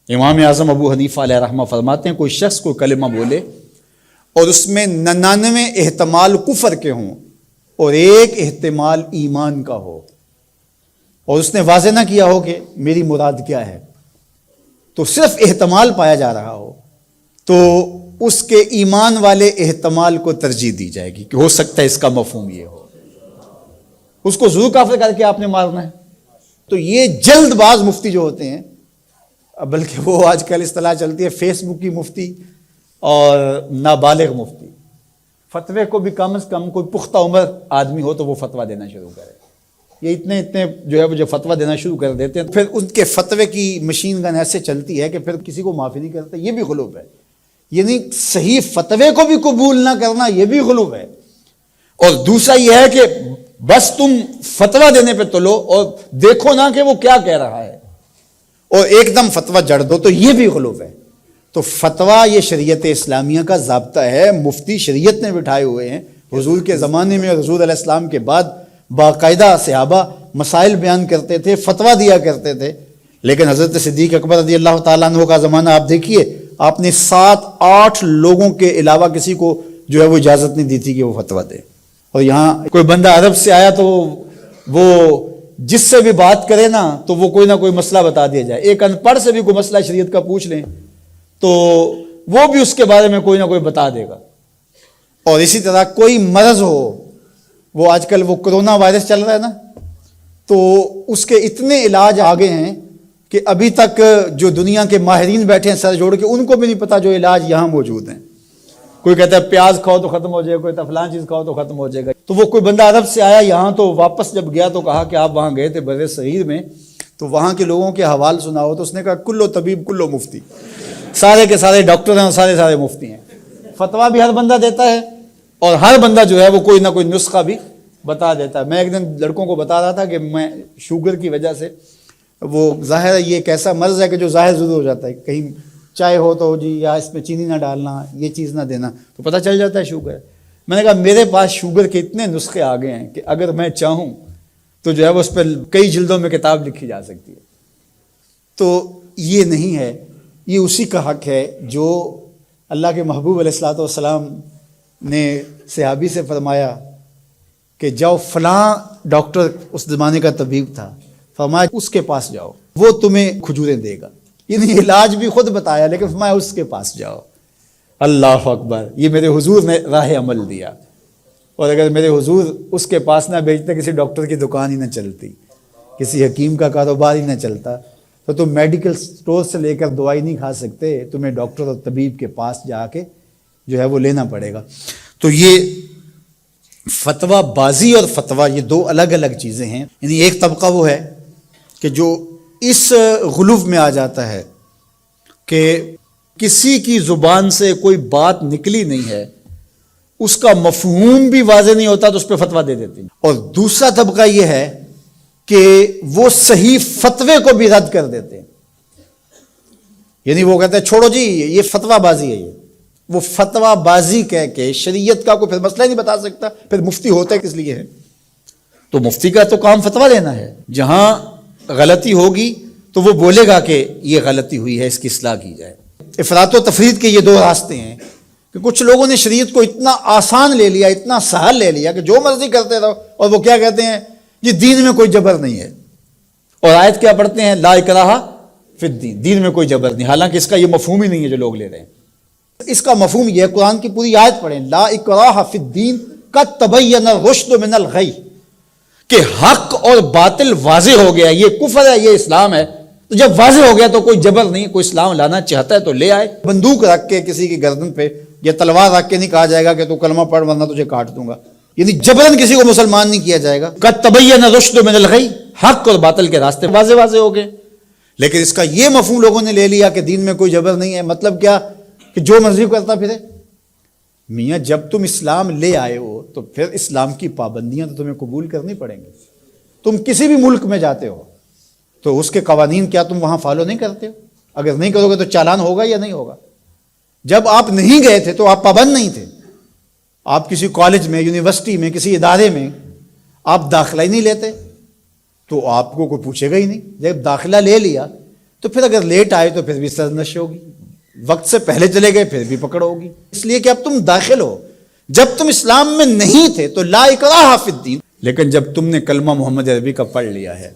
امام اعظم ابو حنیفہ علیہ رحمہ فرماتے ہیں کوئی شخص کوئی کلمہ بولے اور اس میں 99 احتمال کفر کے ہوں اور ایک احتمال ایمان کا ہو، اور اس نے واضح نہ کیا ہو کہ میری مراد کیا ہے، تو صرف احتمال پایا جا رہا ہو، تو اس کے ایمان والے احتمال کو ترجیح دی جائے گی کہ ہو سکتا ہے اس کا مفہوم یہ ہو، اس کو ضرور کافر کر کے آپ نے مارنا ہے۔ تو یہ جلد باز مفتی جو ہوتے ہیں، بلکہ وہ آج کل اصطلاح چلتی ہے فیس بک کی مفتی اور نابالغ مفتی، فتوے کو بھی کم از کم کوئی پختہ عمر آدمی ہو تو وہ فتویٰ دینا شروع کرے۔ یہ اتنے جو ہے وہ جو فتویٰ دینا شروع کر دیتے ہیں، پھر ان کے فتوے کی مشین گن ایسے چلتی ہے کہ پھر کسی کو معافی نہیں کرتے، یہ بھی غلو ہے۔ یعنی صحیح فتوے کو بھی قبول نہ کرنا یہ بھی غلو ہے، اور دوسرا یہ ہے کہ بس تم فتویٰ دینے پہ تلو اور دیکھو نہ کہ وہ کیا کہہ رہا ہے اور ایک دم فتویٰ جڑ دو، تو یہ بھی غلو ہے۔ تو فتویٰ یہ شریعت اسلامیہ کا ضابطہ ہے، مفتی شریعت نے بٹھائے ہوئے ہیں۔ حضور کے زمانے میں اور حضور علیہ السلام کے بعد باقاعدہ صحابہ مسائل بیان کرتے تھے، فتویٰ دیا کرتے تھے، لیکن حضرت صدیق اکبر رضی اللہ تعالیٰ عنہ کا زمانہ آپ دیکھیے، آپ نے 7-8 لوگوں کے علاوہ کسی کو جو ہے وہ اجازت نہیں دی تھی کہ وہ فتویٰ دے۔ اور یہاں کوئی بندہ عرب سے آیا تو وہ جس سے بھی بات کرے نا تو وہ کوئی نہ کوئی مسئلہ بتا دیا جائے، ایک ان پڑھ سے بھی کوئی مسئلہ شریعت کا پوچھ لیں تو وہ بھی اس کے بارے میں کوئی نہ کوئی بتا دے گا۔ اور اسی طرح کوئی مرض ہو، وہ آج کل وہ کرونا وائرس چل رہا ہے نا، تو اس کے اتنے علاج آگے ہیں کہ ابھی تک جو دنیا کے ماہرین بیٹھے ہیں سر جوڑ کے، ان کو بھی نہیں پتا جو علاج یہاں موجود ہیں۔ کوئی کہتا ہے پیاز کھاؤ تو ختم ہو جائے گا، کوئی فلاں چیز کھاؤ تو ختم ہو جائے گا۔ تو وہ کوئی بندہ عرب سے آیا یہاں، تو واپس جب گیا تو کہا کہ آپ وہاں گئے تھے بر صغیر میں، تو وہاں کے لوگوں کے حوال سناؤ، تو اس نے کہا کلو طبیب کلو مفتی، سارے کے سارے ڈاکٹر ہیں اور سارے مفتی ہیں۔ فتویٰ بھی ہر بندہ دیتا ہے اور ہر بندہ جو ہے وہ کوئی نہ کوئی نسخہ بھی بتا دیتا ہے۔ میں ایک دن لڑکوں کو بتا رہا تھا کہ میں شوگر کی وجہ سے، وہ ظاہر ہے یہ ایک ایسا مرض ہے کہ جو ظاہر ضرور ہو جاتا ہے، کہیں چائے ہو تو جی یا اس میں چینی نہ ڈالنا، یہ چیز نہ دینا، تو پتہ چل جاتا ہے شوگر ہے۔ میں نے کہا میرے پاس شوگر کے اتنے نسخے آ گئے ہیں کہ اگر میں چاہوں تو جو ہے وہ اس پہ کئی جلدوں میں کتاب لکھی جا سکتی ہے۔ تو یہ نہیں ہے، یہ اسی کا حق ہے جو اللہ کے محبوب علیہ الصلوۃ والسلام نے صحابی سے فرمایا کہ جاؤ فلاں ڈاکٹر اس زمانے کا طبیب تھا، فرمایا اس کے پاس جاؤ، وہ تمہیں کھجوریں دے گا۔ یعنی علاج بھی خود بتایا لیکن فرمایا اس کے پاس جاؤ۔ اللہ اکبر، یہ میرے حضور نے راہ عمل دیا، اور اگر میرے حضور اس کے پاس نہ بھیجتے، کسی ڈاکٹر کی دکان ہی نہ چلتی، کسی حکیم کا کاروبار ہی نہ چلتا، تو تم میڈیکل سٹور سے لے کر دوائی نہیں کھا سکتے، تمہیں ڈاکٹر اور طبیب کے پاس جا کے جو ہے وہ لینا پڑے گا۔ تو یہ فتویٰ بازی اور فتویٰ یہ دو الگ الگ چیزیں ہیں۔ یعنی ایک طبقہ وہ ہے کہ جو اس غلو میں آ جاتا ہے کہ کسی کی زبان سے کوئی بات نکلی نہیں ہے، اس کا مفہوم بھی واضح نہیں ہوتا تو اس پہ فتویٰ دے دیتے ہیں۔ اور دوسرا طبقہ یہ ہے کہ وہ صحیح فتوے کو بھی رد کر دیتے ہیں، یعنی وہ کہتے ہیں چھوڑو جی یہ فتویٰ بازی ہے، یہ وہ فتویٰ بازی کہہ کے شریعت کا کوئی پھر مسئلہ ہی نہیں بتا سکتا، پھر مفتی ہوتا ہے کس لیے ہے؟ تو مفتی کا تو کام فتویٰ دینا ہے، جہاں غلطی ہوگی تو وہ بولے گا کہ یہ غلطی ہوئی ہے، اس کی اصلاح کی جائے۔ افراط و تفرید کے یہ دو راستے ہیں کہ کچھ لوگوں نے شریعت کو اتنا آسان لے لیا، اتنا سہل لے لیا کہ جو مرضی کرتے رہو، اور وہ کیا کہتے ہیں یہ دین میں کوئی جبر نہیں ہے، اور آیت کیا پڑھتے ہیں لا اکراہ فی الدین، دین میں کوئی جبر نہیں، حالانکہ اس کا یہ مفہوم ہی نہیں ہے جو لوگ لے رہے ہیں۔ اس کا مفہوم یہ ہے، قرآن کی پوری آیت پڑھیں، لا اکراہ فی الدین قد تبین الرشد من الغی، کہ حق اور باطل واضح ہو گیا، یہ کفر ہے یہ اسلام ہے، تو جب واضح ہو گیا تو کوئی جبر نہیں، کوئی اسلام لانا چاہتا ہے تو لے آئے۔ بندوق رکھ کے کسی کی گردن پہ یا تلوار رکھ کے نہیں کہا جائے گا کہ تو کلمہ پڑھ ورنہ تجھے کاٹ دوں گا، یعنی جبرن کسی کو مسلمان نہیں کیا جائے گا۔ قد تبین الرشد من الغی، حق اور باطل کے راستے واضح ہو گئے۔ لیکن اس کا یہ مفہوم لوگوں نے لے لیا کہ دین میں کوئی جبر نہیں ہے، مطلب کیا کہ جو مرضی کرتا پھرے۔ میاں جب تم اسلام لے آئے ہو تو پھر اسلام کی پابندیاں تو تمہیں قبول کرنی پڑیں گی۔ تم کسی بھی ملک میں جاتے ہو تو اس کے قوانین کیا تم وہاں فالو نہیں کرتے ہو؟ اگر نہیں کرو گے تو چالان ہوگا یا نہیں ہوگا؟ جب آپ نہیں گئے تھے تو آپ پابند نہیں تھے، آپ کسی کالج میں، یونیورسٹی میں، کسی ادارے میں آپ داخلہ ہی نہیں لیتے تو آپ کو کوئی پوچھے گا ہی نہیں۔ جب داخلہ لے لیا تو پھر اگر لیٹ آئے تو پھر بھی سرزنش ہوگی، وقت سے پہلے چلے گئے پھر بھی پکڑ ہوگی، اس لیے کہ اب تم داخل ہو۔ جب تم اسلام میں نہیں تھے تو لا اکراہ فی الدین، لیکن جب تم نے کلمہ محمد عربی کا پڑھ لیا ہے